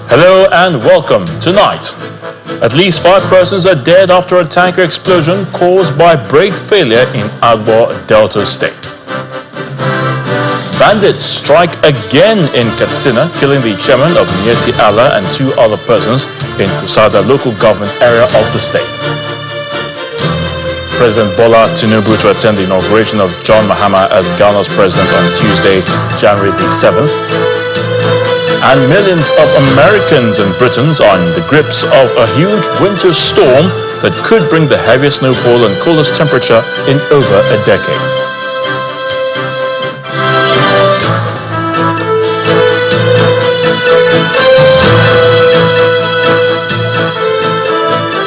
Hello and welcome. Tonight, at least 5 persons are dead after a tanker explosion caused by brake failure in Agbo, Delta State. Bandits strike again in Katsina, killing the chairman of Nigeria-Niger and 2 other persons in Kusada local government area of the state. President Bola Tinubu to attend the inauguration of John Mahama as Ghana's president on Tuesday, January the 7th. And millions of Americans and Britons are in the grips of a huge winter storm that could bring the heaviest snowfall and coolest temperature in over a decade.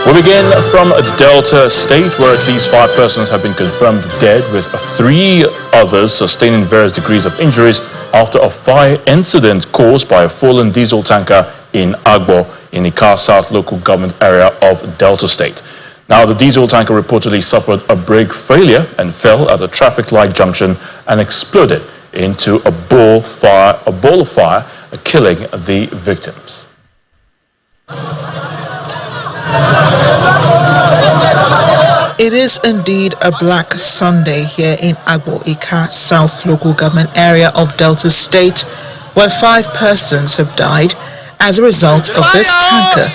We begin from Delta State, where at least 5 persons have been confirmed dead, with 3 others sustaining various degrees of injuries after a fire incident caused by a fallen diesel tanker in Agbo, in the Ika South local government area of Delta State. Now, the diesel tanker reportedly suffered a brake failure and fell at a traffic light junction and exploded into a ball of fire, killing the victims. It is indeed a black Sunday here in Agbo Ika South local government area of Delta State, where 5 persons have died as a result of this tanker,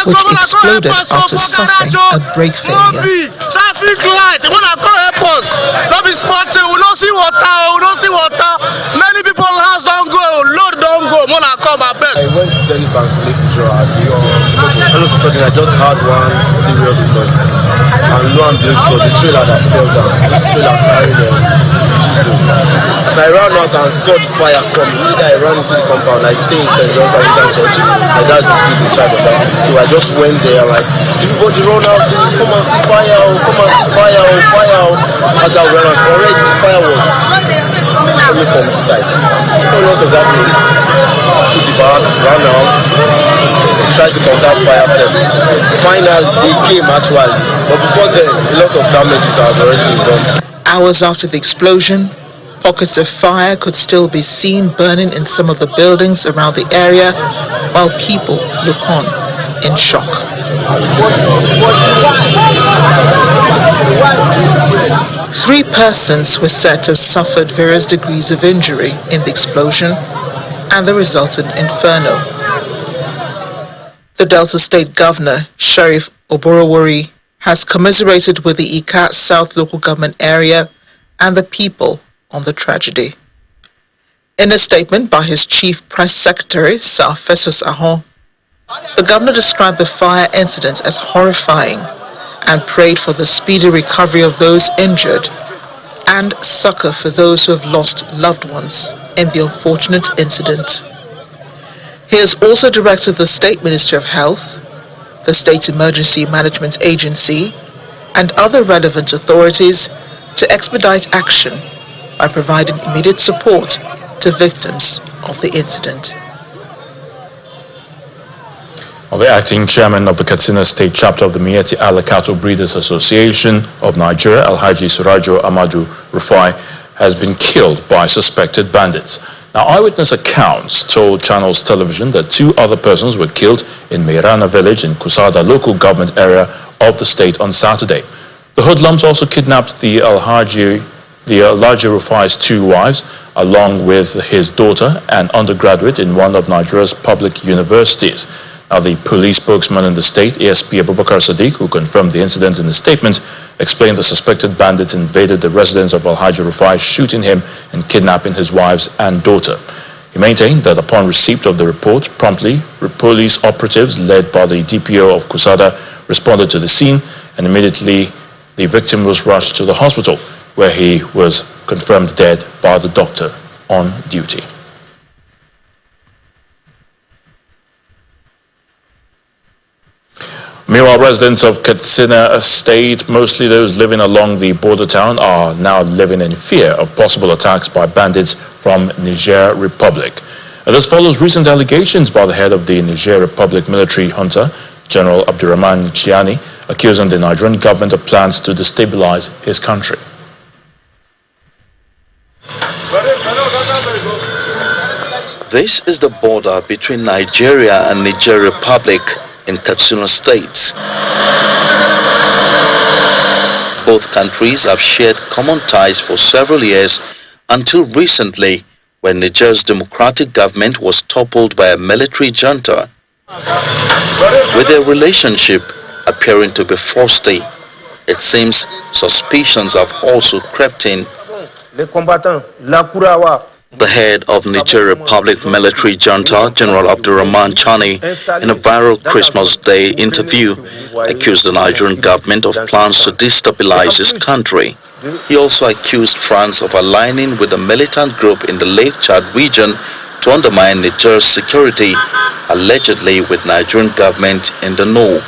which exploded after suffering a brake failure. Traffic light, they wanna go help us. Don't be smart, we don't see water, Many people's house don't go, load don't go, wanna come I bet. I went to Zenny Bank to make a draw at the all of a sudden I just had one serious noise. And lo and behold, it was a trailer that fell down. This trailer carried diesel. So I ran out and saw the fire coming. Immediately I ran into the compound. I stay in St. John's Anglican Church. My dad is in charge of that. So I just went there like, everybody run out, come and see fire, come and see fire, fire. As I ran out, already the fire was coming from the side. So what was happening? Took the back, ran out, tried to contact fire service. Finally, they came actually, but before then, a lot of damages has already been done. Hours after the explosion, pockets of fire could still be seen burning in some of the buildings around the area, while people look on in shock. 3 persons were said to have suffered various degrees of injury in the explosion and the resultant inferno. The Delta State Governor, Sheriff Oborowori, has commiserated with the Ika South local government area and the people on the tragedy. In a statement by his Chief Press Secretary, Sir Festus Ahon, the governor described the fire incident as horrifying and prayed for the speedy recovery of those injured and succor for those who have lost loved ones in the unfortunate incident. He has also directed the State Ministry of Health, the State Emergency Management Agency, and other relevant authorities to expedite action by providing immediate support to victims of the incident. The acting chairman of the Katsina State chapter of the Miyetti-Allah Cattle Breeders Association of Nigeria, Alhaji Surajo Amadu Rufai, has been killed by suspected bandits. Now, eyewitness accounts told Channels Television that 2 other persons were killed in Meirana village in Kusada local government area of the state on Saturday. The hoodlums also kidnapped the Alhaji Rufai's 2 wives, along with his daughter, an undergraduate in one of Nigeria's public universities. Now, the police spokesman in the state, ASP Abubakar Sadiq, who confirmed the incident in a statement, explained the suspected bandits invaded the residence of Alhaji Rufai, shooting him and kidnapping his wives and daughter. He maintained that upon receipt of the report, promptly, police operatives led by the DPO of Kusada responded to the scene, and immediately the victim was rushed to the hospital, where he was confirmed dead by the doctor on duty. Meanwhile, residents of Katsina State, mostly those living along the border town, are now living in fear of possible attacks by bandits from Niger Republic. This follows recent allegations by the head of the Niger Republic military junta, General Abdurrahman Chiani, accusing the Nigerian government of plans to destabilize his country. This is the border between Nigeria and Niger Republic in Katsina State. Both countries have shared common ties for several years until recently, when Niger's democratic government was toppled by a military junta. With their relationship appearing to be frosty, it seems suspicions have also crept in. The head of Niger Republic military junta, General Abdurrahman Chani, in a viral Christmas Day interview, accused the Nigerian government of plans to destabilize his country. He also accused France of aligning with the militant group in the Lake Chad region to undermine Niger's security, allegedly with Nigerian government in the know.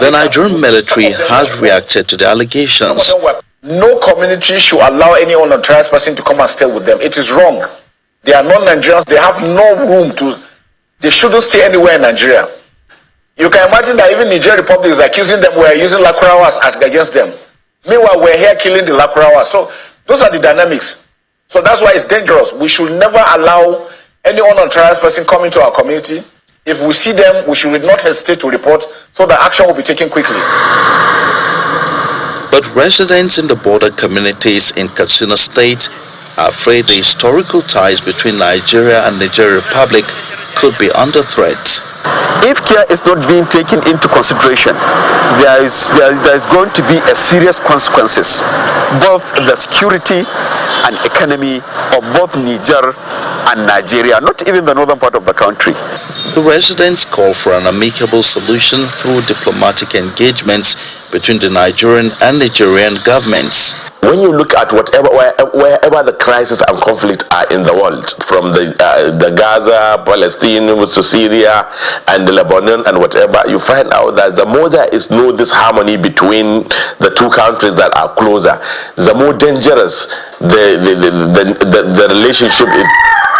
The Nigerian military has reacted to the allegations. No community should allow any unauthorized person to come and stay with them. It is wrong. They are non-Nigerians. They have no room to. They shouldn't stay anywhere in Nigeria. You can imagine that even Niger Republic is accusing them we are using Lakurawas against them. Meanwhile, we're here killing the Lakurawas. So those are the dynamics. So that's why it's dangerous. We should never allow any unauthorized person come into our community. If we see them, we should not hesitate to report so that action will be taken quickly. But residents in the border communities in Katsina State are afraid the historical ties between Nigeria and Niger Republic could be under threat. If care is not being taken into consideration, there is going to be a serious consequences, both the security and economy of both Niger and Nigeria, not even the northern part of the country. The residents call for an amicable solution through diplomatic engagements between the Nigerian and Nigerian governments. When you look at wherever the crisis and conflict are in the world, from the Gaza, Palestine, to Syria, and the Lebanon, and whatever, you find out that the more there is no this harmony between the two countries that are closer, the more dangerous the relationship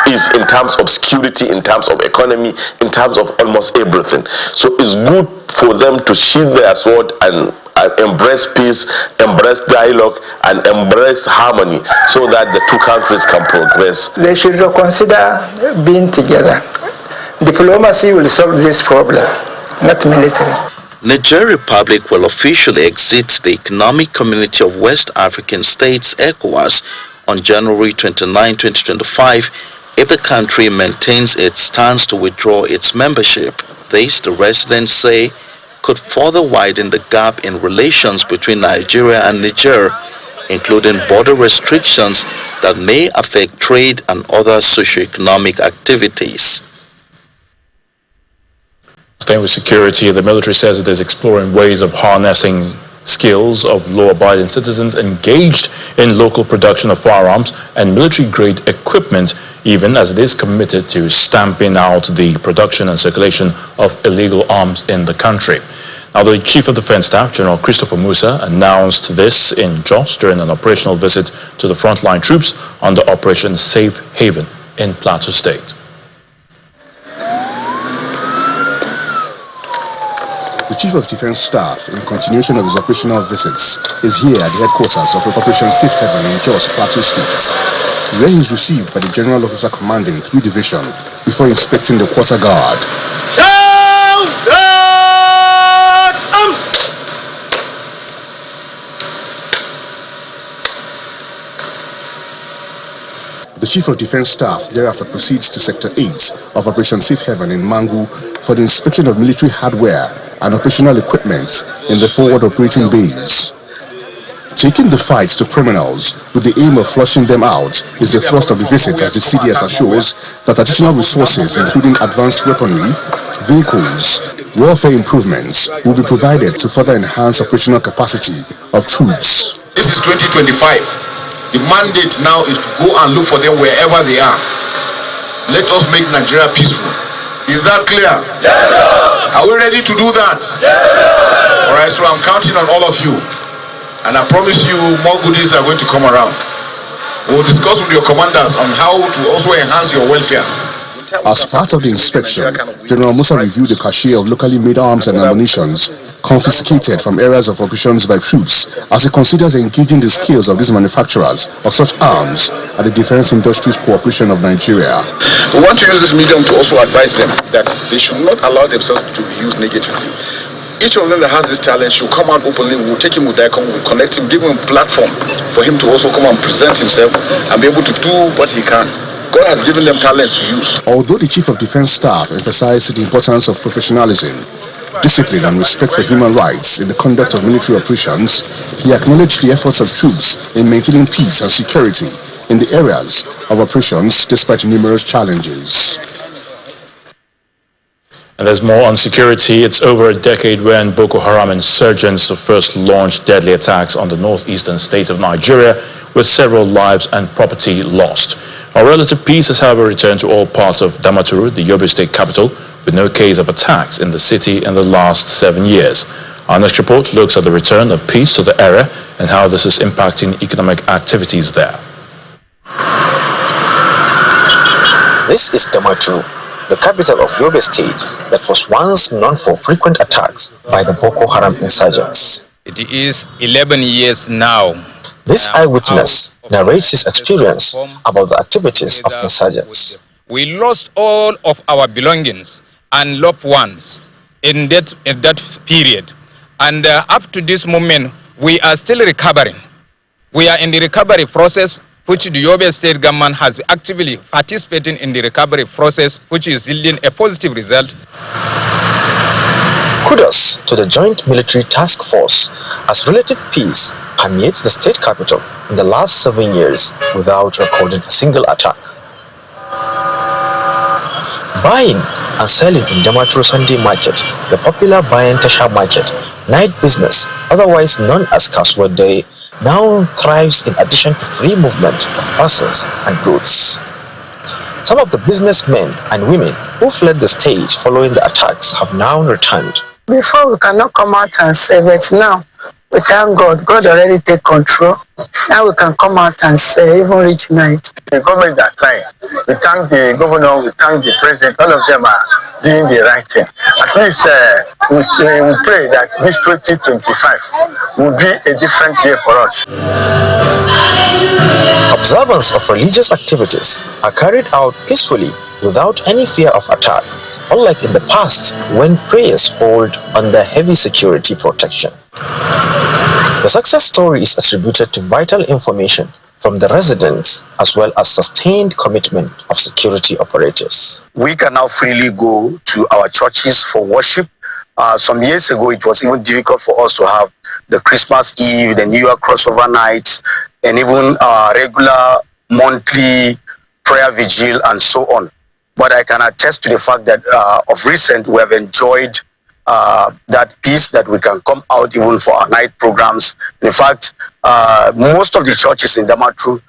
is in terms of security, in terms of economy, in terms of almost everything. So it's good for them to sheathe their sword and embrace peace, embrace dialogue, and embrace harmony so that the two countries can progress. They should consider being together. Diplomacy will solve this problem, not military. Niger Republic will officially exit the Economic Community of West African States, ECOWAS, on January 29, 2025, if the country maintains its stance to withdraw its membership. This, the residents say, could further widen the gap in relations between Nigeria and Niger, including border restrictions that may affect trade and other socio-economic activities. Staying with security, the military says it is exploring ways of harnessing skills of law-abiding citizens engaged in local production of firearms and military-grade equipment, even as it is committed to stamping out the production and circulation of illegal arms in the country. Now, the Chief of Defense Staff, General Christopher Musa, announced this in Jos during an operational visit to the frontline troops under Operation Safe Haven in Plateau State. The Chief of Defense Staff, in continuation of his operational visits, is here at the headquarters of Operation Safe Haven in Jos, Plateau State, where he is received by the General Officer Commanding 3 Division before inspecting the quarter guard. The Chief of Defense Staff thereafter proceeds to Sector 8 of Operation Safe Haven in Mangu for the inspection of military hardware and operational equipment in the forward operating base. Taking the fight to criminals with the aim of flushing them out is the thrust of the visit, as the CDS assures that additional resources, including advanced weaponry, vehicles, welfare improvements, will be provided to further enhance operational capacity of troops. This is 2025. The mandate now is to go and look for them wherever they are. Let us make Nigeria peaceful. Is that clear? Yes, sir. Are we ready to do that? Yes, sir. All right, so I'm counting on all of you. And I promise you more goodies are going to come around. We'll discuss with your commanders on how to also enhance your welfare. As part of the inspection, General Musa reviewed the cache of locally made arms and ammunitions confiscated from areas of operations by troops as he considers engaging the skills of these manufacturers of such arms at the Defense Industries Corporation of Nigeria. We want to use this medium to also advise them that they should not allow themselves to be used negatively. Each of them that has this talent should come out openly. We'll take him with DICOM, we'll connect him, give him a platform for him to also come and present himself and be able to do what he can. God has given them talents to use. Although the Chief of Defense Staff emphasized the importance of professionalism, discipline and respect for human rights in the conduct of military operations, he acknowledged the efforts of troops in maintaining peace and security in the areas of operations despite numerous challenges. And there's more on security. It's over a decade when Boko Haram insurgents first launched deadly attacks on the northeastern state of Nigeria, with several lives and property lost. Our relative peace has, however, returned to all parts of Damaturu, the Yobe state capital, with no case of attacks in the city in the last 7 years. Our next report looks at the return of peace to the area and how this is impacting economic activities there. This is Damaturu, the capital of Yobe State that was once known for frequent attacks by the Boko Haram insurgents. It is 11 years now. This eyewitness narrates his experience about the activities of insurgents. We lost all of our belongings and loved ones in that period. And up to this moment, we are still recovering. We are in the recovery process, which the Yobe state government has actively participating in the recovery process, which is yielding a positive result. Kudos to the Joint Military Task Force as relative peace permeates the state capital in the last 7 years without recording a single attack. Buying and selling in Damaturu Sunday Market, the popular Bayan Tasha Market, night business, otherwise known as Kasuwa Day, now thrives in addition to free movement of persons and goods. Some of the businessmen and women who fled the state following the attacks have now returned. Before we cannot come out and say, but now we thank God. God already take control. Now we can come out and say, even reach night. The government are trying. We thank the governor, we thank the president. All of them are doing the right thing. At least we pray that this 2025 will be a different year for us. Observance of religious activities are carried out peacefully without any fear of attack, unlike in the past when prayers hold under heavy security protection. The success story is attributed to vital information from the residents as well as sustained commitment of security operators. We can now freely go to our churches for worship. Some years ago, it was even difficult for us to have the Christmas Eve, the New Year crossover nights, and even regular monthly prayer vigil and so on. But I can attest to the fact that of recent, we have enjoyed that peace, that we can come out even for our night programs. In fact, most of the churches in Damaturu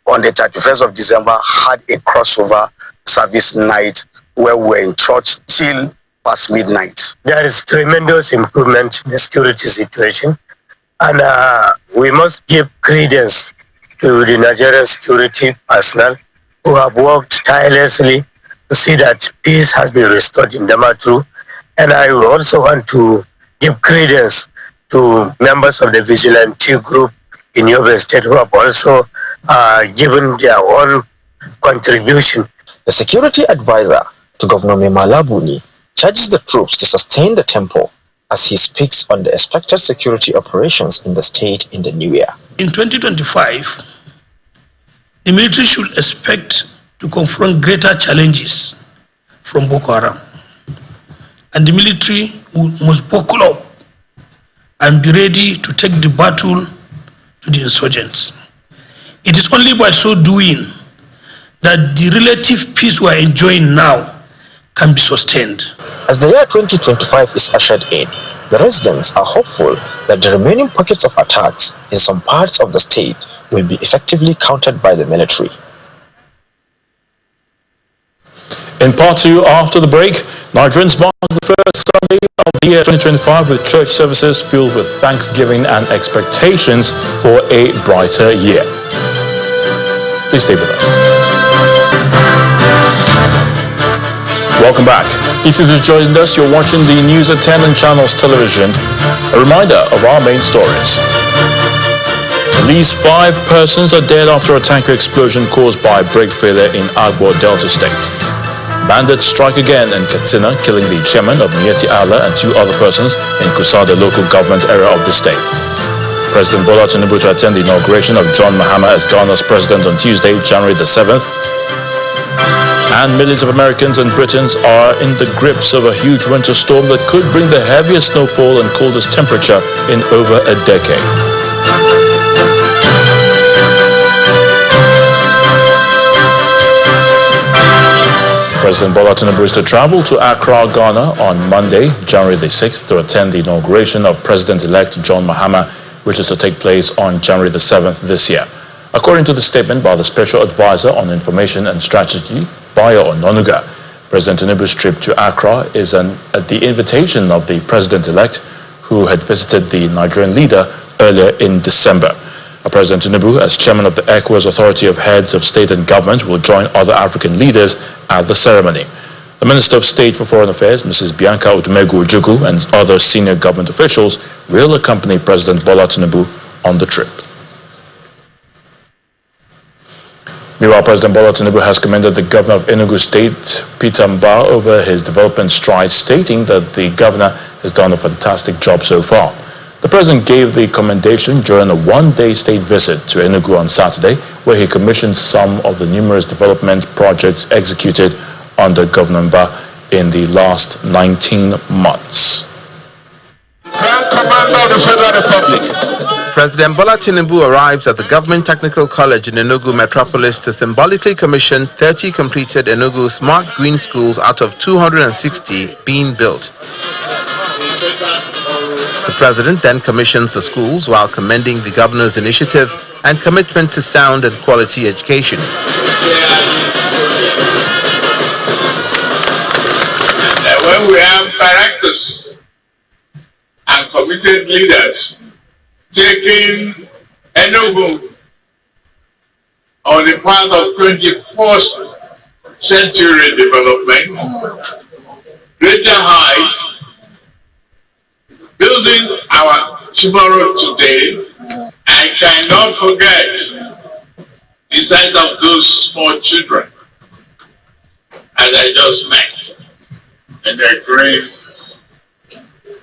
on the 31st of December had a crossover service night where we were in church till past midnight. There is tremendous improvement in the security situation, and we must give credence to the Nigerian security personnel who have worked tirelessly to see that peace has been restored in Damaturu. And I also want to give credence to members of the vigilante group in Yobe State who have also given their own contribution. The security advisor to Governor Memalabuni charges the troops to sustain the tempo as he speaks on the expected security operations in the state in the new year. In 2025, the military should expect to confront greater challenges from Boko Haram. And the military must buckle up and be ready to take the battle to the insurgents. It is only by so doing that the relative peace we are enjoying now can be sustained. As the year 2025 is ushered in, the residents are hopeful that the remaining pockets of attacks in some parts of the state will be effectively countered by the military. In part two, after the break, Nigerians mark the first Sunday of the year 2025 with church services filled with thanksgiving and expectations for a brighter year. Please stay with us. Welcome back. If you've just joined us, you're watching the News at 10 on Channels Television. A reminder of our main stories. At least 5 persons are dead after a tanker explosion caused by brake failure in Agbo, Delta State. Bandits strike again in Katsina, killing the chairman of Miyetti Allah and 2 other persons in Kusada local government area of the state. President Bola Tinubu to attend the inauguration of John Mahama as Ghana's president on Tuesday, January the 7th. And millions of Americans and Britons are in the grips of a huge winter storm that could bring the heaviest snowfall and coldest temperature in over a decade. President Bola Tinubu is to travel to Accra, Ghana on Monday, January the 6th to attend the inauguration of President-elect John Mahama, which is to take place on January the 7th this year. According to the statement by the Special Advisor on Information and Strategy, Bayo Ononuga, President Tinubu's trip to Accra is at the invitation of the President-elect, who had visited the Nigerian leader earlier in December. President Tinubu, as chairman of the ECOWAS Authority of Heads of State and Government, will join other African leaders at the ceremony. The Minister of State for Foreign Affairs, Mrs. Bianca Odumegu Ojukwu, and other senior government officials will accompany President Bola Tinubu on the trip. Meanwhile, President Bola Tinubu has commended the governor of Enugu State, Peter Mbah, over his development strides, stating that the governor has done a fantastic job so far. The president gave the commendation during a one-day state visit to Enugu on Saturday, where he commissioned some of the numerous development projects executed under Governor Mbah in the last 19 months. Grand Commander of the Federal Republic. President Bola Tinubu arrives at the Government Technical College in Enugu metropolis to symbolically commission 30 completed Enugu smart green schools out of 260 being built. The president then commissions the schools while commending the governor's initiative and commitment to sound and quality education. And when we have characters and committed leaders taking Enugu on the path of 21st century development, greater heights, building our tomorrow today, I cannot forget the sight of those small children as I just met in their great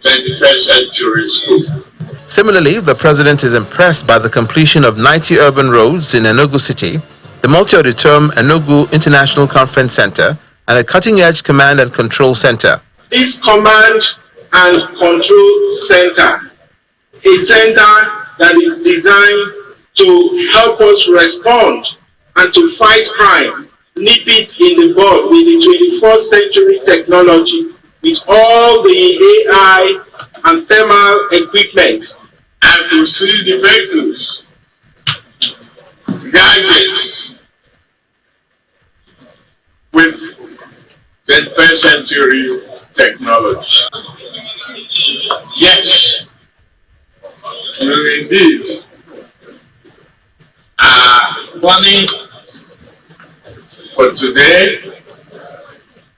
21st century school. Similarly, the president is impressed by the completion of 90 urban roads in Enugu City, the multi-auditorium Enugu International Conference Center, and a cutting-edge command and control center. This command and control center, a center that is designed to help us respond and to fight crime, nip it in the bud with the 21st century technology, with all the AI and thermal equipment, and to see the vehicles, gadgets with 21st century technology. Yes, you indeed are planning for today,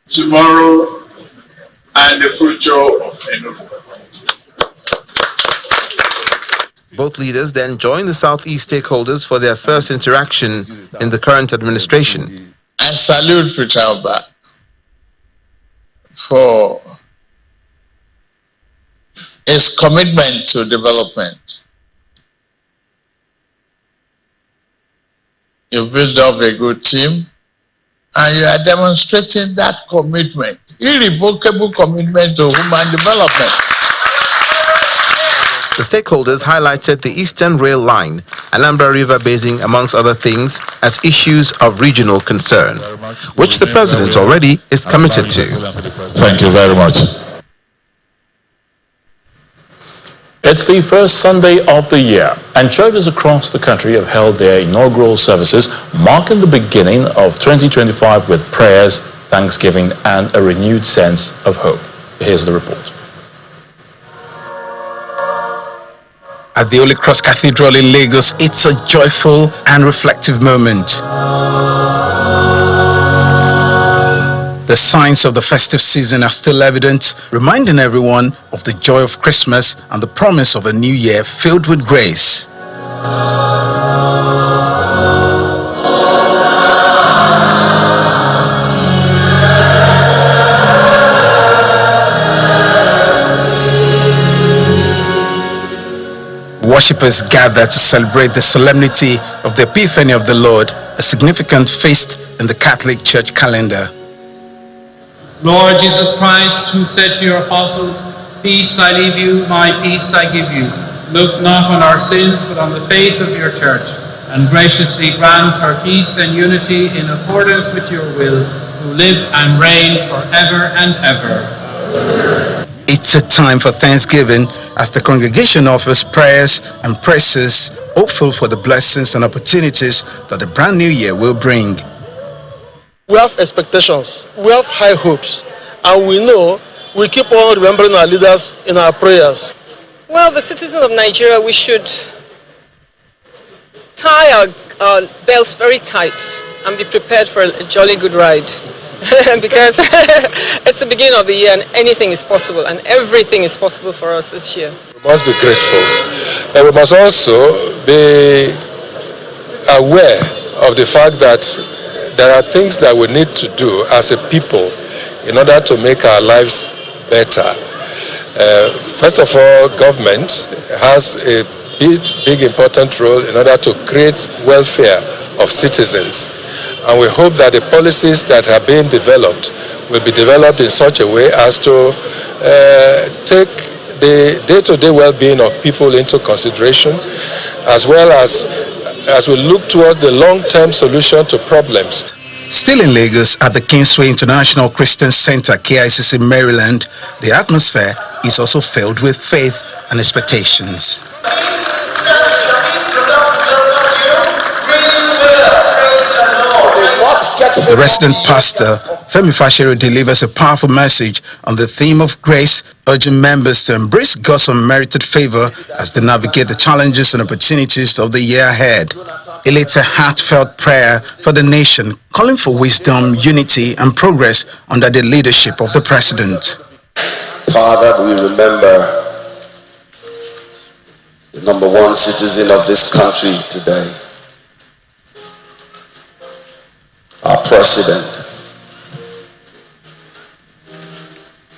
tomorrow, and the future of Enugu. Both leaders then joined the Southeast stakeholders for their first interaction in the current administration. I salute Peter Mbah for his commitment to development. You built up a good team and you are demonstrating that commitment, irrevocable commitment to human development. The stakeholders highlighted the Eastern Rail Line, Anambra River Basin, amongst other things, as issues of regional concern, which the president already is committed to. Thank you very much. It's the first Sunday of the year, and churches across the country have held their inaugural services, marking the beginning of 2025 with prayers, thanksgiving, and a renewed sense of hope. Here's the report. At the Holy Cross Cathedral in Lagos, it's a joyful and reflective moment. The The signs of the festive season are still evident, reminding everyone of the joy of Christmas and the promise of a new year filled with grace. Worshippers gather to celebrate the solemnity of the Epiphany of the Lord, a significant feast in the Catholic Church calendar. Lord Jesus Christ, who said to your apostles, "Peace I leave you, my peace I give you," look not on our sins, but on the faith of your church, and graciously grant her peace and unity in accordance with your will, who live and reign forever and ever. It's a time for thanksgiving as the congregation offers prayers and praises, hopeful for the blessings and opportunities that the brand new year will bring. We have expectations, we have high hopes, and we know we keep on remembering our leaders in our prayers. Well, the citizens of Nigeria, we should tie our belts very tight and be prepared for a jolly good ride. Because it's the beginning of the year and anything is possible, and everything is possible for us this year. We must be grateful, and we must also be aware of the fact that there are things that we need to do as a people in order to make our lives better. First of all, government has a big important role in order to create welfare of citizens. And we hope that the policies that are being developed will be developed in such a way as to take the day-to-day well-being of people into consideration, as well as we look towards the long-term solution to problems. Still in Lagos at the Kingsway International Christian Center, KICC, Maryland, the atmosphere is also filled with faith and expectations. The resident pastor, Femi Fashero, delivers a powerful message on the theme of grace, urging members to embrace God's unmerited favor as they navigate the challenges and opportunities of the year ahead. He leads a heartfelt prayer for the nation, calling for wisdom, unity, and progress under the leadership of the president. Father, we remember the number one citizen of this country today, our president,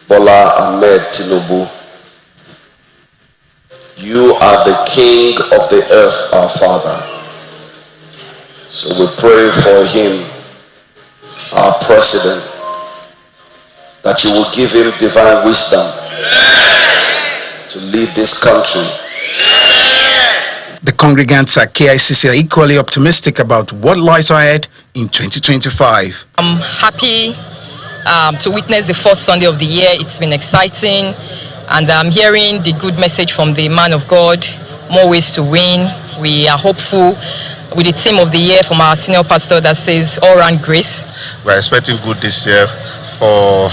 Bola Ahmed Tinubu. You are the king of the earth, our father. So we pray for him, our president, that you will give him divine wisdom to lead this country. The congregants at KICC are equally optimistic about what lies ahead in 2025. I'm happy to witness the first Sunday of the year. It's been exciting, and I'm hearing the good message from the man of God, more ways to win. We are hopeful with the theme of the year from our senior pastor that says all round grace. We're expecting good this year for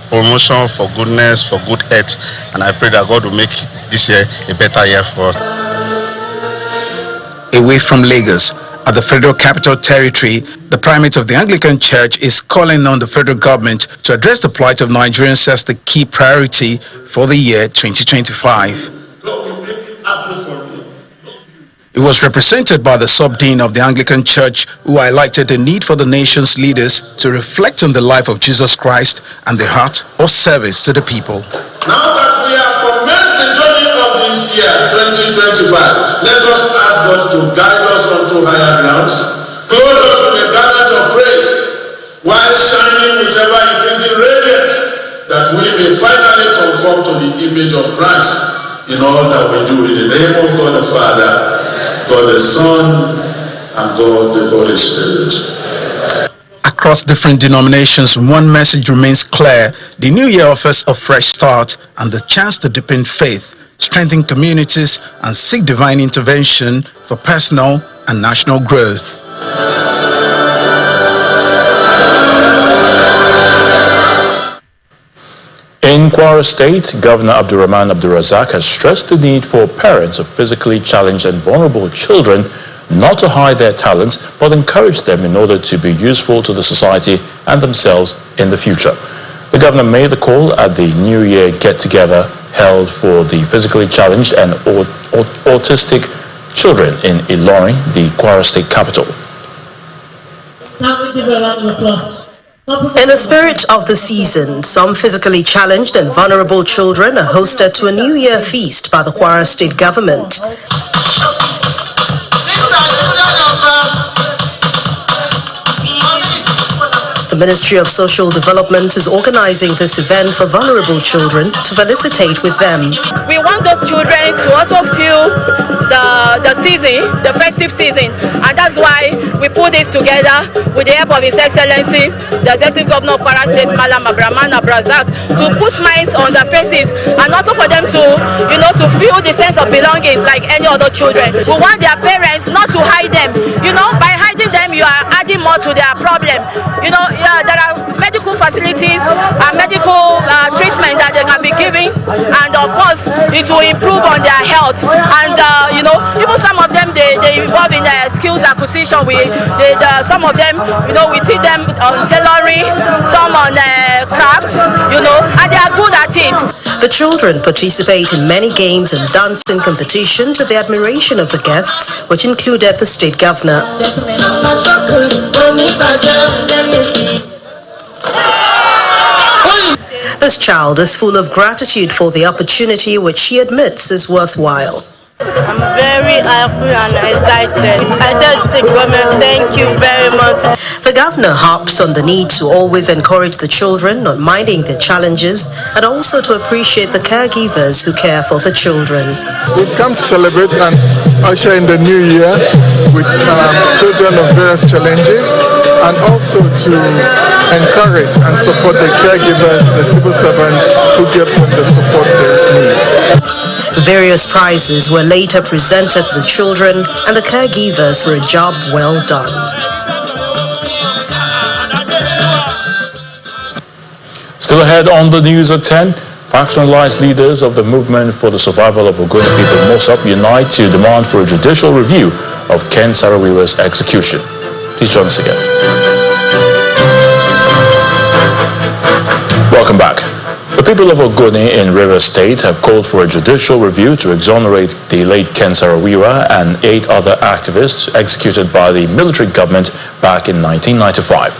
promotion, for goodness, for good health, and I pray that God will make this year a better year for us. Away from Lagos, at the Federal Capital Territory, the primate of the Anglican Church is calling on the federal government to address the plight of Nigerians as the key priority for the year 2025. It was represented by the sub-dean of the Anglican Church, who highlighted the need for the nation's leaders to reflect on the life of Jesus Christ and the heart of service to the people. Now that we have commenced the journey of this year, 2025, let us ask God to guide us onto higher grounds, clothe us with a garment of praise, while shining with ever-increasing radiance, that we may finally conform to the image of Christ in all that we do. In the name of God the Father, God the Son, and God the Holy Spirit. Across different denominations, one message remains clear: the new year offers a fresh start and the chance to deepen faith, strengthen communities, and seek divine intervention for personal and national growth. In Kwara State, Governor Abdurrahman Abdurrazak has stressed the need for parents of physically challenged and vulnerable children not to hide their talents, but encourage them in order to be useful to the society and themselves in the future. The governor made the call at the New Year get-together held for the physically challenged and autistic children in Ilorin, the Kwara State capital. In the spirit of the season, some physically challenged and vulnerable children are hosted to a New Year feast by the Kwara State government. The Ministry of Social Development is organizing this event for vulnerable children to felicitate with them. We want those children to also feel the season, the festive season, and that's why we put this together with the help of His Excellency, the Executive Governor of Kwara State, Malam Abdurrahman Abrazak, to put smiles on their faces and also for them to, to feel the sense of belongings like any other children. We want their parents not to hide them. By hiding them, you are adding more to their problem. There are medical facilities and medical treatment that they can be giving, and of course it will improve on their health. And even some of them they involve in skills acquisition. Some of them we teach them on tailoring, some on crafts, and they are good at it. The children participate in many games and dancing competition to the admiration of the guests, which included the state governor. This child is full of gratitude for the opportunity, which she admits is worthwhile. I'm very happy and excited. I tell the government, thank you very much. The governor harps on the need to always encourage the children, not minding their challenges, and also to appreciate the caregivers who care for the children. We've come to celebrate and usher in the new year with children of various challenges, and also to encourage and support the caregivers, the civil servants who give them the support they need. Various prizes were later presented to the children and the caregivers for a job well done. Still ahead on the news at 10, factionalized leaders of the movement for the survival of Ogoni people MOSOP unite to demand for a judicial review of Ken Saro-Wiwa's execution. Please join us again. Welcome back. The people of Ogoni in Rivers State have called for a judicial review to exonerate the late Ken Saro-Wiwa and 8 other activists executed by the military government back in 1995.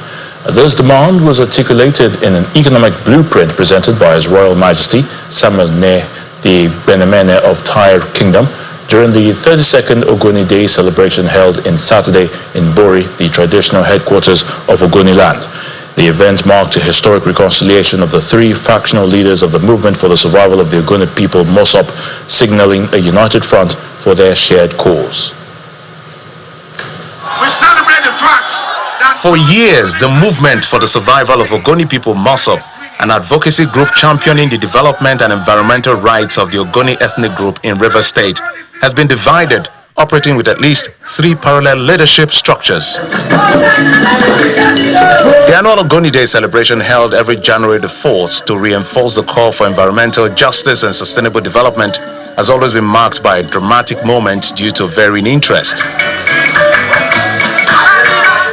This demand was articulated in an economic blueprint presented by His Royal Majesty Samuel Ne, the Benemene of Tyre Kingdom, during the 32nd Ogoni Day celebration held in Saturday in Bori, the traditional headquarters of Ogoni land. The event marked a historic reconciliation of the 3 factional leaders of the movement for the survival of the Ogoni people, MOSOP, signaling a united front for their shared cause. We celebrate the facts that for years, the movement for the survival of Ogoni people, MOSOP, an advocacy group championing the development and environmental rights of the Ogoni ethnic group in Rivers State, has been divided, operating with at least 3 parallel leadership structures. The annual Ogoni Day celebration held every January the 4th to reinforce the call for environmental justice and sustainable development has always been marked by a dramatic moment due to varying interest.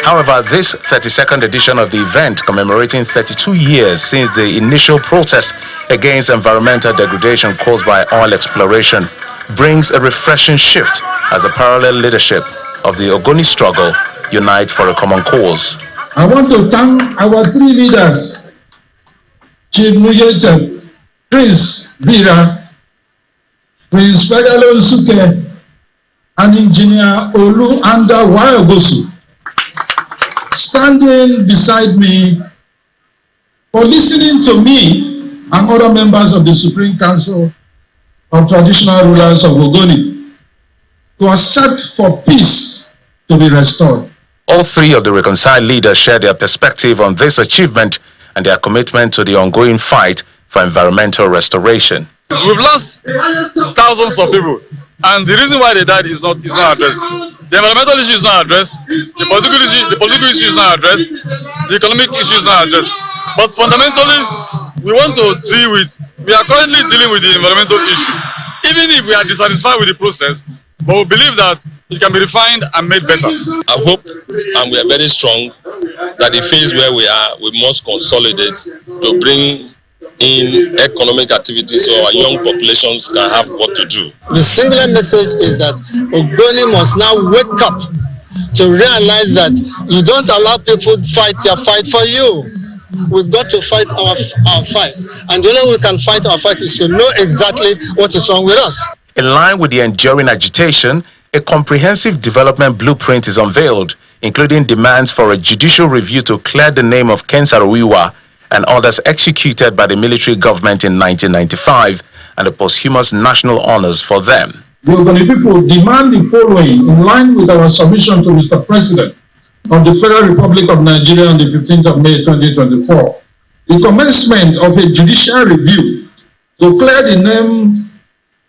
However, this 32nd edition of the event, commemorating 32 years since the initial protest against environmental degradation caused by oil exploration, brings a refreshing shift as the parallel leadership of the Ogoni struggle unite for a common cause. I want to thank our 3 leaders, Chief Nugete, Prince Vira, Prince Pegalo Suke, and Engineer Olu Anda Wayogosu, standing beside me for listening to me and other members of the Supreme Council of Traditional Rulers of Ogoni to accept for peace to be restored. All 3 of the reconciled leaders share their perspective on this achievement and their commitment to the ongoing fight for environmental restoration. We've lost thousands of people, and the reason why they died is not addressed. The environmental issue is not addressed, the political issue is not addressed, the economic issue is not addressed. But fundamentally, we are currently dealing with the environmental issue. Even if we are dissatisfied with the process, but we believe that it can be refined and made better. I hope, and we are very strong, that the phase where we are, we must consolidate to bring in economic activities so our young populations can have what to do. The singular message is that Ogoni must now wake up to realize that you don't allow people to fight your fight for you. We've got to fight our fight. And the only way we can fight our fight is to know exactly what is wrong with us. In line with the enduring agitation, a comprehensive development blueprint is unveiled, including demands for a judicial review to clear the name of Ken Saro-Wiwa and others executed by the military government in 1995 and the posthumous national honors for them. The Ogoni people demand the following in line with our submission to Mr. President of the Federal Republic of Nigeria on the 15th of May 2024. The commencement of a judicial review to clear the name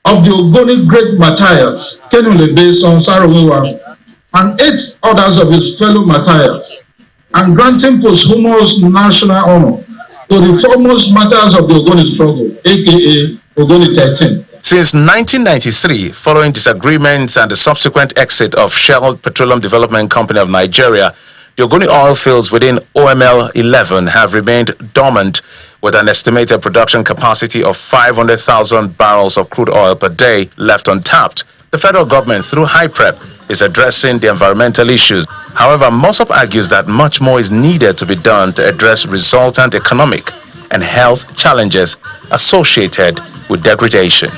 of the Ogoni great martyrs, Kenulebe Saro-Wiwa, and 8 others of his fellow martyrs, and granting posthumous national honor to the foremost martyrs of the Ogoni struggle, aka Ogoni 13. Since 1993, following disagreements and the subsequent exit of Shell Petroleum Development Company of Nigeria, the Ogoni oil fields within OML 11 have remained dormant with an estimated production capacity of 500,000 barrels of crude oil per day left untapped. The federal government, through HIPREP, is addressing the environmental issues. However, Mossop argues that much more is needed to be done to address resultant economic and health challenges associated with degradation.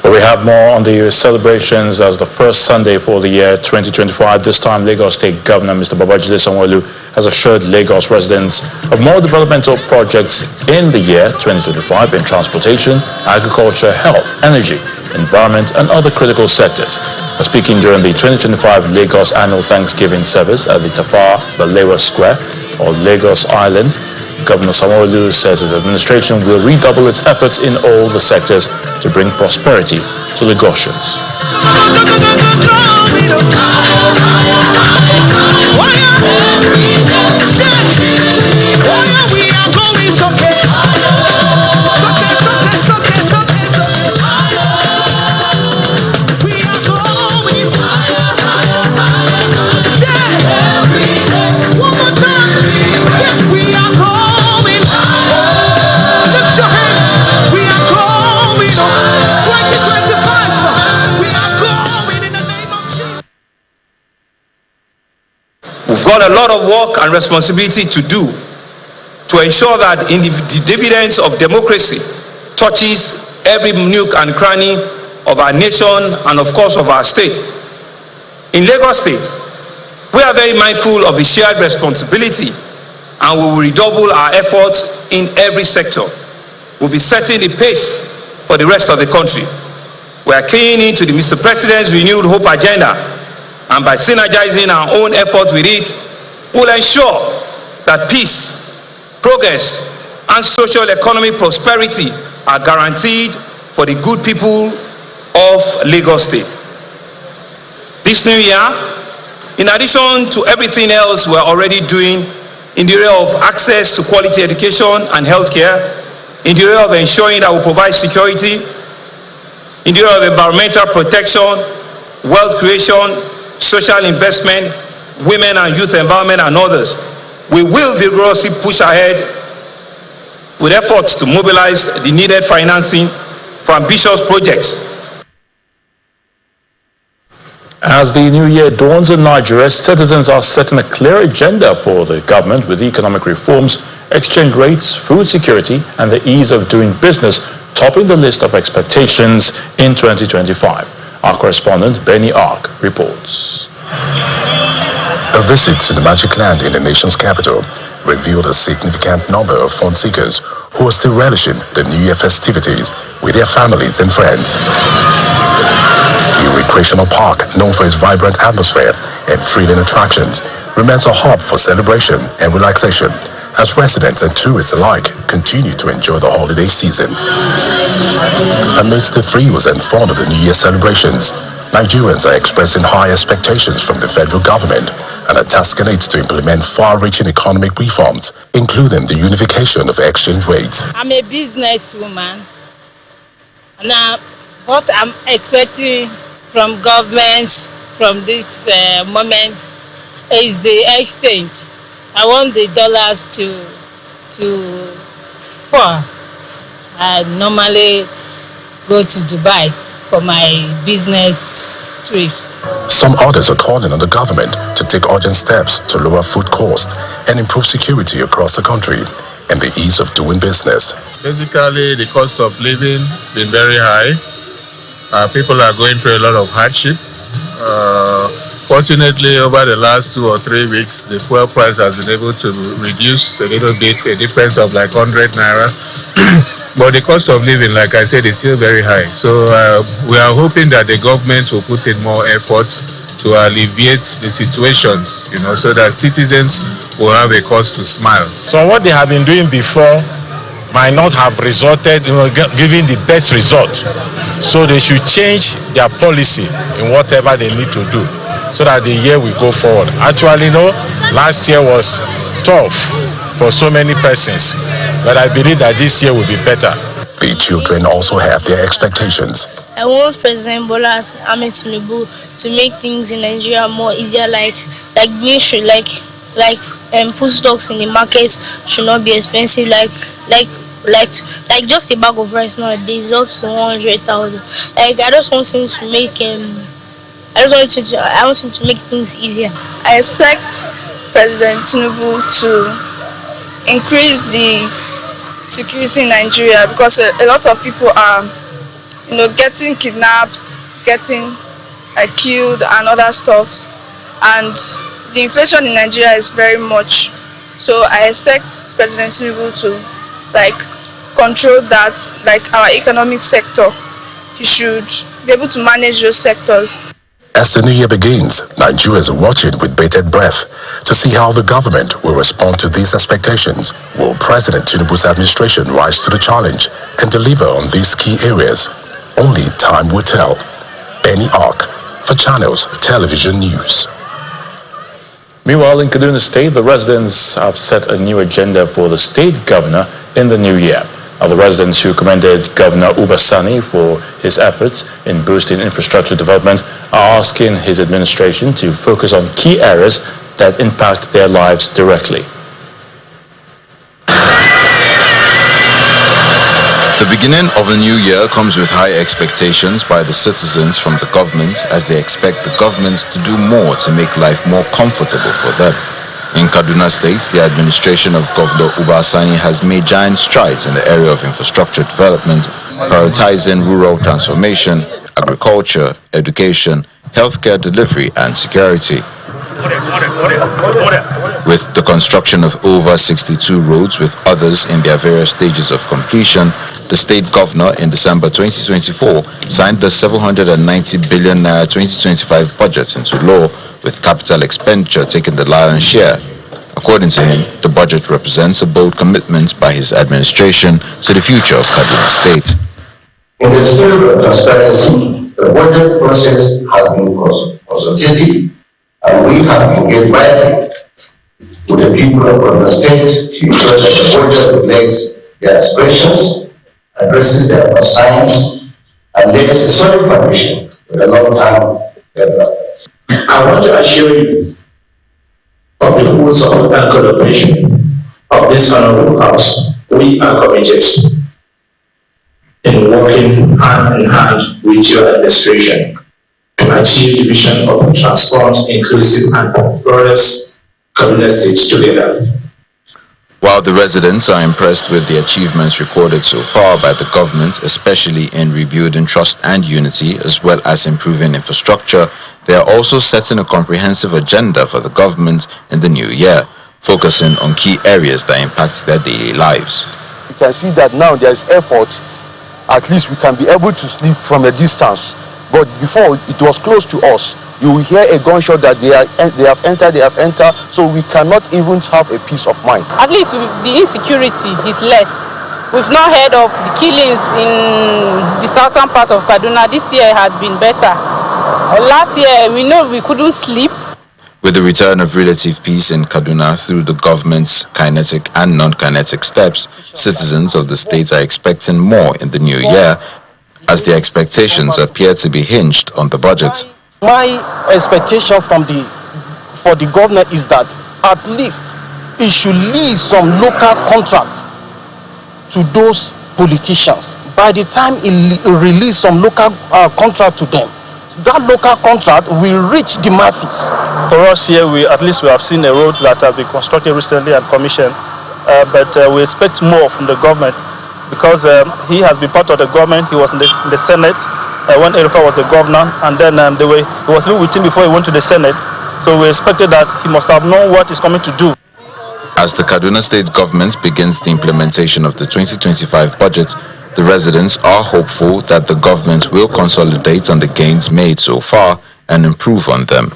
Well, we have more on the celebrations as the first Sunday for the year 2025. This time, Lagos State Governor Mr. Babajide Sanwo-Olu has assured Lagos residents of more developmental projects in the year 2025 in transportation, agriculture, health, energy, environment, and other critical sectors. Speaking during the 2025 Lagos Annual Thanksgiving Service at the Tafawa Balewa Square, or Lagos Island, Governor Sanwo-Olu says his administration will redouble its efforts in all the sectors to bring prosperity to Lagosians. We've got a lot of work and responsibility to do to ensure that the dividends of democracy touches every nook and cranny of our nation and of course of our state. In Lagos State, we are very mindful of the shared responsibility and we will redouble our efforts in every sector. We'll be setting the pace for the rest of the country. We are keying into the Mr. President's renewed hope agenda, and by synergizing our own efforts with it, we'll ensure that peace, progress, and social economic prosperity are guaranteed for the good people of Lagos State. This new year, in addition to everything else we're already doing in the area of access to quality education and healthcare, in the area of ensuring that we provide security, in the area of environmental protection, wealth creation, social investment, women and youth empowerment, and others, we will vigorously push ahead with efforts to mobilize the needed financing for ambitious projects. As the new year dawns in Nigeria, citizens are setting a clear agenda for the government with economic reforms, exchange rates, food security, and the ease of doing business topping the list of expectations in 2025. Our correspondent, Benny Ark, reports. A visit to the Magic Land in the nation's capital revealed a significant number of fun seekers who are still relishing the New Year festivities with their families and friends. The recreational park, known for its vibrant atmosphere and thrilling attractions, remains a hub for celebration and relaxation as residents and tourists alike continue to enjoy the holiday season. Amidst the thrills and fun of the New Year celebrations, Nigerians are expressing high expectations from the federal government and are tasking it to implement far-reaching economic reforms, including the unification of exchange rates. I'm a businesswoman. Now, what I'm expecting from governments from this moment is the exchange. I want the dollars to fall. I normally go to Dubai for my business trips. Some others are calling on the government to take urgent steps to lower food costs and improve security across the country and the ease of doing business. Basically, the cost of living has been very high. People are going through a lot of hardship. Fortunately, over the last 2 or 3 weeks, the fuel price has been able to reduce a little bit, a difference of like 100 naira. But the cost of living, like I said, is still very high. So we are hoping that the government will put in more effort to alleviate the situations, so that citizens will have a cause to smile. So what they have been doing before might not have resulted, giving the best result. So they should change their policy in whatever they need to do, so that the year will go forward. Actually, last year was tough for so many persons, but I believe that this year will be better. The children also have their expectations. I want President Bola Ahmed Tinubu to make things in Nigeria more easier, like food stocks in the market should not be expensive, like just a bag of rice nowadays up to 100,000. I just want him to make I want him to make things easier. I expect President Tinubu to increase the security in Nigeria, because a lot of people are, getting kidnapped, getting killed and other stuffs, and the inflation in Nigeria is very much. So I expect President Tinubu to control that, our economic sector. He should be able to manage those sectors. As the new year begins, Nigerians are watching with bated breath to see how the government will respond to these expectations. Will President Tinubu's administration rise to the challenge and deliver on these key areas? Only time will tell. Benny Ark for Channels Television News. Meanwhile, in Kaduna State, the residents have set a new agenda for the state governor in the new year. Now, the residents who commended Governor Uba Sani for his efforts in boosting infrastructure development are asking his administration to focus on key areas that impact their lives directly. The beginning of a new year comes with high expectations by the citizens from the government, as they expect the government to do more to make life more comfortable for them. In Kaduna State, the administration of Governor Uba Sani has made giant strides in the area of infrastructure development, prioritizing rural transformation, agriculture, education, healthcare delivery, and security. With the construction of over 62 roads, with others in their various stages of completion, the state governor in December 2024 signed the 790 billion naira 2025 budget into law, with capital expenditure taking the lion's share. According to him, the budget represents a bold commitment by his administration to the future of Kaduna State. In the spirit of transparency, the budget process has been consultative, and we have engaged widely with the people of Kaduna State to ensure that the budget reflects their aspirations, addresses their concerns, and lays a solid foundation for the long-term development. I want to assure you of the full support and collaboration of this honorable house. We are committed in working hand in hand with your administration to achieve the vision of a transformed, inclusive, and prosperous Kaduna State together. While the residents are impressed with the achievements recorded so far by the government, especially in rebuilding trust and unity, as well as improving infrastructure, they are also setting a comprehensive agenda for the government in the new year, focusing on key areas that impact their daily lives. You can see that now there is effort. At least we can be able to sleep from a distance. But before, it was close to us. You will hear a gunshot that they have entered, so we cannot even have a peace of mind. At least the insecurity is less. We've not heard of the killings in the southern part of Kaduna. This year has been better. Last year, we know we couldn't sleep. With the return of relative peace in Kaduna through the government's kinetic and non-kinetic steps, citizens of the state are expecting more in the new year, as their expectations appear to be hinged on the budget. My expectation for the government is that at least it should leave some local contract to those politicians. By the time it release some local contract to them, that local contract will reach the masses. For us here, we have seen a road that has been constructed recently and commissioned, but we expect more from the government because he has been part of the government. He was in the Senate when Erufa was the governor, and then he was even with him before he went to the Senate. So we expected that he must have known what he's coming to do. As the Kaduna State government begins the implementation of the 2025 budget, the residents are hopeful that the government will consolidate on the gains made so far and improve on them.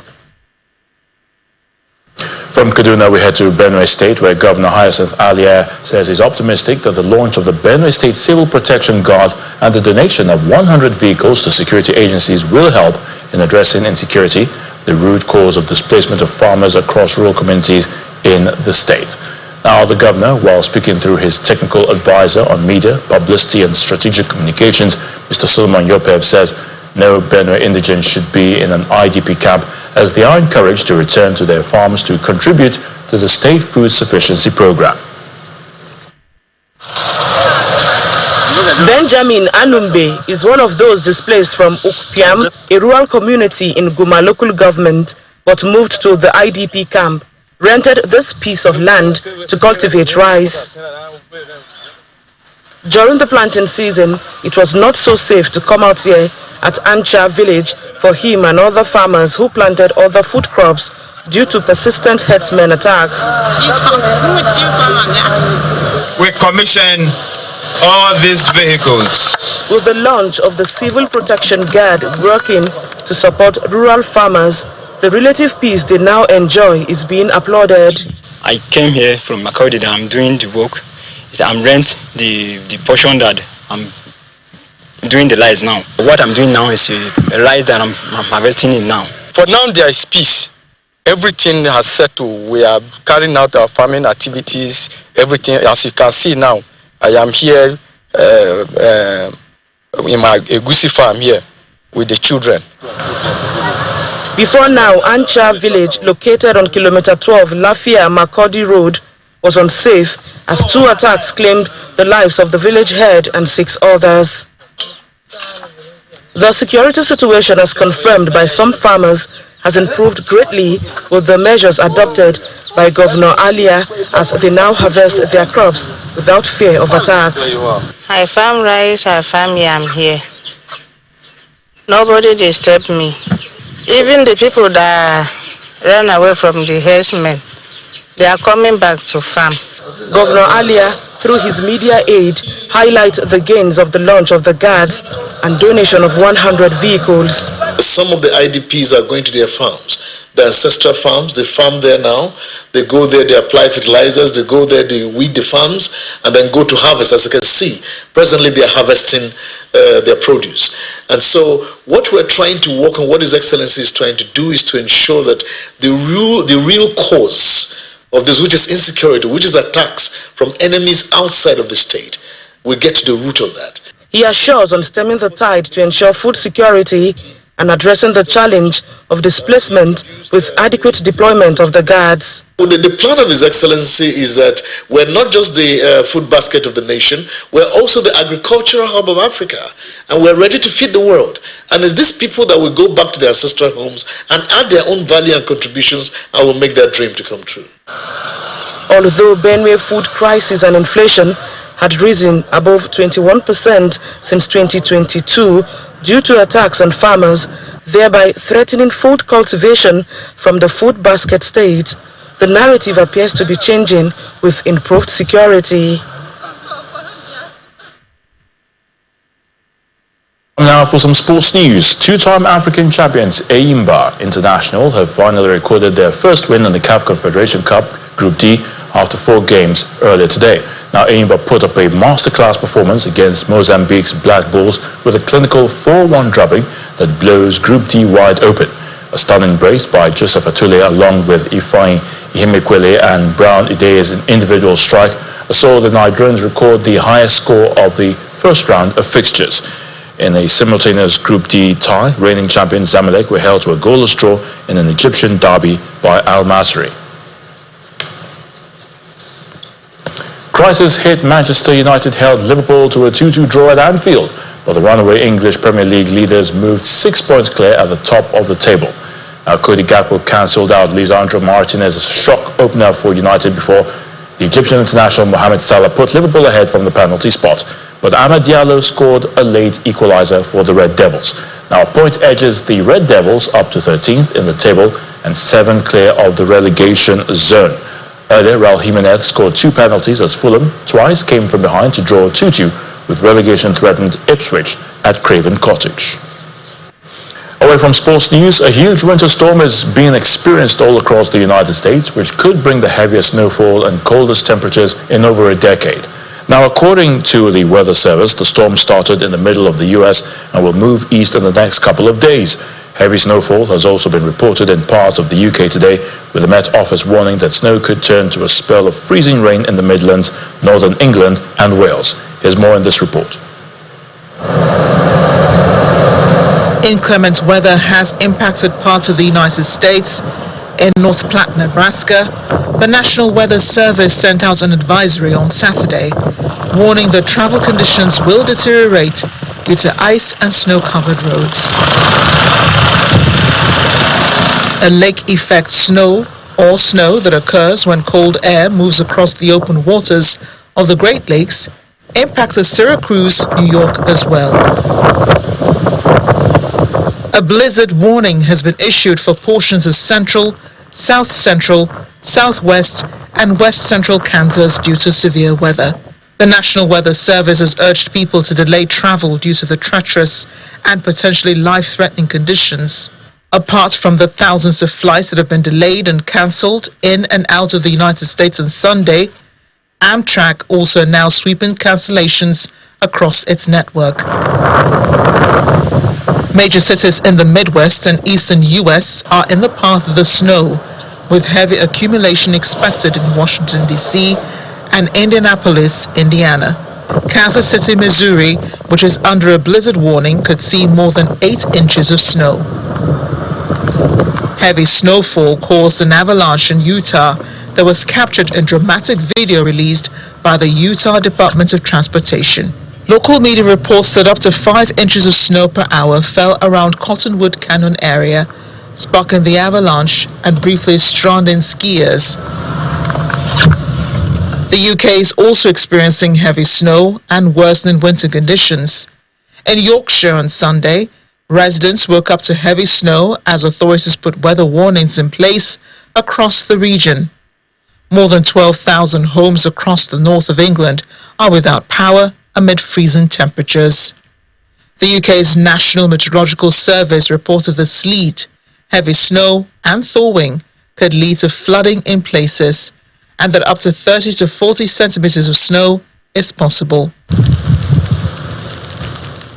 From Kaduna, we head to Benue State, where Governor Hyacinth Alia says he's optimistic that the launch of the Benue State Civil Protection Guard and the donation of 100 vehicles to security agencies will help in addressing insecurity, the root cause of displacement of farmers across rural communities in the state. Now, the governor, while speaking through his technical advisor on media, publicity and strategic communications, Mr. Solomon Yopev, says no Benue indigents should be in an IDP camp, as they are encouraged to return to their farms to contribute to the state food sufficiency program. Benjamin Anumbe is one of those displaced from Ukpiam, a rural community in Guma local government, but moved to the IDP camp, rented this piece of land to cultivate rice. During the planting season, it was not so safe to come out here at Ancha village for him and other farmers who planted other food crops due to persistent herdsmen attacks. We commissioned all these vehicles. With the launch of the Civil Protection Guard working to support rural farmers, the relative peace they now enjoy is being applauded. I came here from Makodi that I'm doing the work. I'm rent the portion that I'm doing the rice now. What I'm doing now is a rice that I'm harvesting it now. For now, there is peace. Everything has settled. We are carrying out our farming activities. Everything, as you can see now, I am here in my Egusi farm here with the children. Before now, Ancha village, located on kilometer 12 Lafia Makodi Road, was unsafe as 2 attacks claimed the lives of the village head and 6 others. The security situation, as confirmed by some farmers, has improved greatly with the measures adopted by Governor Alia as they now harvest their crops without fear of attacks. I farm rice, I farm yam here. Nobody disturbed me. Even the people that ran away from the herdsmen, they are coming back to farm. Governor Alia, through his media aid, highlights the gains of the launch of the guards and donation of 100 vehicles. Some of the IDPs are going to their farms, the ancestral farms. They farm there now. They go there, they apply fertilizers, they go there, they weed the farms, and then go to harvest. As you can see, presently they are harvesting their produce. And so what we're trying to work on, what His Excellency is trying to do, is to ensure that the real cause of this, which is insecurity, which is attacks from enemies outside of the state, we get to the root of that. He assures on stemming the tide to ensure food security and addressing the challenge of displacement with adequate deployment of the guards. Well, the plan of His Excellency is that we're not just the food basket of the nation, we're also the agricultural hub of Africa, and we're ready to feed the world. And it's these people that will go back to their ancestral homes and add their own value and contributions and will make their dream to come true. Although Benue food crisis and inflation had risen above 21% since 2022 due to attacks on farmers, thereby threatening food cultivation from the food basket state, the narrative appears to be changing with improved security. Now for some sports news. 2-time African champions Eyimba International have finally recorded their first win in the CAF Confederation Cup Group D after 4 games earlier today. Now Eyimba put up a masterclass performance against Mozambique's Black Bulls with a clinical 4-1 drubbing that blows Group D wide open. A stunning brace by Joseph Atule along with Ifeanyi Ihemekwele and Brown Ide's individual strike saw the Nigerians record the highest score of the first round of fixtures. In a simultaneous Group D tie, reigning champions Zamalek were held to a goalless draw in an Egyptian derby by Al Masry. Crisis hit Manchester United held Liverpool to a 2-2 draw at Anfield, but the runaway English Premier League leaders moved 6 points clear at the top of the table. Now, Cody Gakpo cancelled out Lisandro Martinez's shock opener for United before the Egyptian international Mohamed Salah put Liverpool ahead from the penalty spot. But Amad Diallo scored a late equaliser for the Red Devils. Now, a point edges the Red Devils up to 13th in the table and 7 clear of the relegation zone. Earlier, Raul Jimenez scored 2 penalties as Fulham twice came from behind to draw 2-2 with relegation-threatened Ipswich at Craven Cottage. Away from sports news, a huge winter storm is being experienced all across the United States, which could bring the heaviest snowfall and coldest temperatures in over a decade. Now, according to the Weather Service, the storm started in the middle of the U.S. and will move east in the next couple of days. Heavy snowfall has also been reported in parts of the UK today, with the Met Office warning that snow could turn to a spell of freezing rain in the Midlands, northern England and Wales. Here's more in this report. Inclement weather has impacted parts of the United States. In North Platte, Nebraska, the National Weather Service sent out an advisory on Saturday, warning that travel conditions will deteriorate due to ice and snow-covered roads. A lake effect snow or snow that occurs when cold air moves across the open waters of the Great Lakes impacted Syracuse, New York as well. A blizzard warning has been issued for portions of central, south central, southwest, and west central Kansas due to severe weather. The National Weather Service has urged people to delay travel due to the treacherous and potentially life-threatening conditions. Apart from the thousands of flights that have been delayed and cancelled in and out of the United States on Sunday, Amtrak also now sweeping cancellations across its network. Major cities in the Midwest and eastern U.S. are in the path of the snow, with heavy accumulation expected in Washington, D.C. and Indianapolis, Indiana. Kansas City, Missouri, which is under a blizzard warning, could see more than 8 inches of snow. Heavy snowfall caused an avalanche in Utah that was captured in dramatic video released by the Utah Department of Transportation. Local media reports that up to 5 inches of snow per hour fell around Cottonwood Canyon area, sparking the avalanche and briefly stranding skiers. The UK is also experiencing heavy snow and worsening winter conditions. In Yorkshire on Sunday, residents woke up to heavy snow as authorities put weather warnings in place across the region. More than 12,000 homes across the north of England are without power amid freezing temperatures. The UK's National Meteorological Service reported that sleet, heavy snow and thawing could lead to flooding in places, and that up to 30 to 40 centimeters of snow is possible.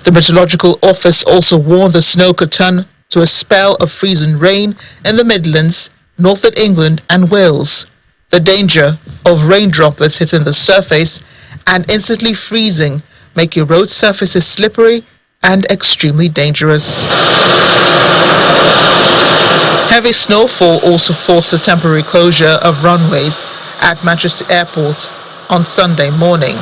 The Meteorological Office also warned the snow could turn to a spell of freezing rain in the Midlands, northern England and Wales. The danger of rain droplets hitting the surface and instantly freezing make your road surfaces slippery and extremely dangerous. Heavy snowfall also forced the temporary closure of runways at Manchester Airport on Sunday morning.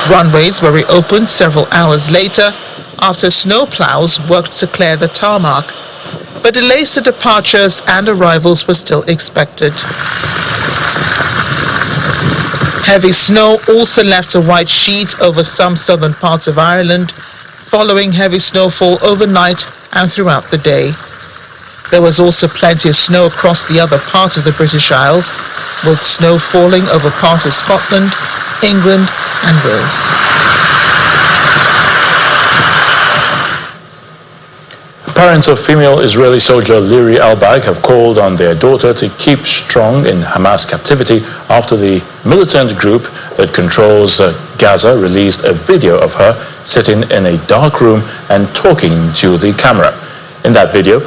Runways were reopened several hours later after snowplows worked to clear the tarmac, but delays to departures and arrivals were still expected. Heavy snow also left a white sheet over some southern parts of Ireland, following heavy snowfall overnight and throughout the day. There was also plenty of snow across the other parts of the British Isles, with snow falling over parts of Scotland, England and Wales. Parents of female Israeli soldier Liri Albag have called on their daughter to keep strong in Hamas captivity after the militant group that controls Gaza released a video of her sitting in a dark room and talking to the camera. In that video,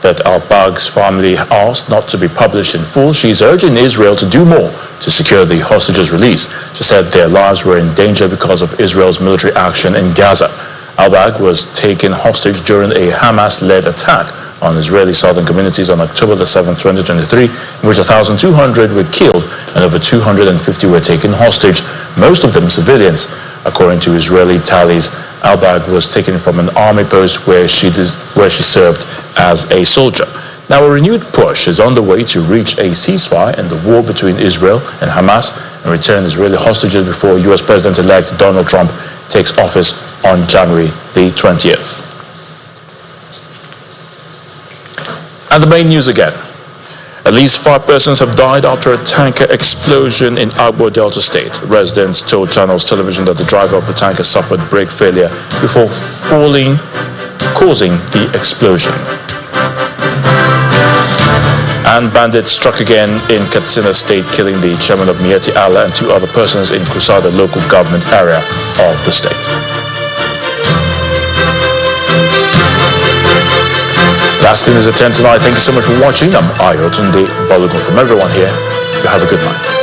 that al-Baghdadi's family asked not to be published in full, she's urging Israel to do more to secure the hostages' release. She said their lives were in danger because of Israel's military action in Gaza. Al-Baghdadi was taken hostage during a Hamas-led attack on Israeli southern communities on October the 7th, 2023, in which 1,200 were killed and over 250 were taken hostage, most of them civilians. According to Israeli tallies, Al-Baghdadi was taken from an army post where she served as a soldier. Now, a renewed push is on the way to reach a ceasefire in the war between Israel and Hamas and return Israeli hostages before U.S. President-elect Donald Trump takes office on January the 20th. And the main news again. At least 5 persons have died after a tanker explosion in Agbo Delta State. Residents told Channels Television that the driver of the tanker suffered brake failure before falling, causing the explosion. And Bandit struck again in Katsina State, killing the chairman of Miyetti Allah and 2 other persons in Kusada local government area of the state. Last thing is at 10 tonight. Thank you so much for watching. I'm Ayotunde Balogun. From everyone here, you have a good night.